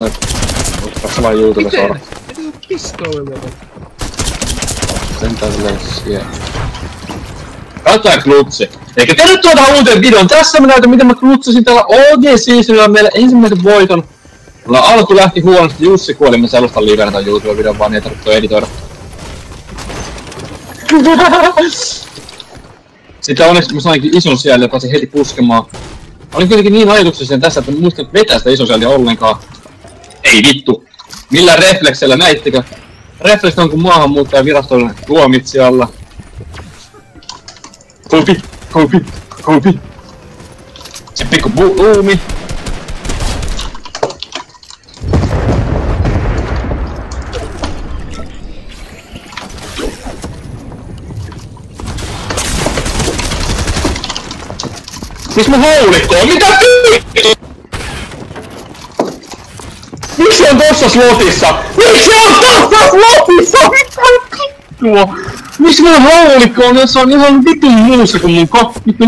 Katso vaan YouTubessa suoraan. Miten pistoolilla? Sentään silleen siellä. Katsotaan klutsi. Eikä tervetuloa uuteen videoon. Tässä mä näytän miten mä klutsasin täällä OG-seasonilla meille ensimmäisen voiton. Mulla alku lähti huonosti, Jussi kuoli, mä selostan livenä tämän YouTube-videon vaan, niin ei tarvitse editoida. Sitten onneksi mä sainkin ison sieltä ja pääsin heti puskemaan. Olin kuitenkin niin ajatuksellinen tässä, että mä muistan vetää sitä ison sieltä ollenkaan. Ei vittu. Millään refleksellä näittekö? Refleksit on kuin maahanmuuttajaviraston tuomitsijalla. Kopi. Se pikku buumi. Miks mun haulikko on? Mitä vittu? Miksi se on tossa slotissa? Miksi se on tossa slotissa? Mitä vittua? Miksi mun haulikko on? Se on ihan vitun muussa kuin mun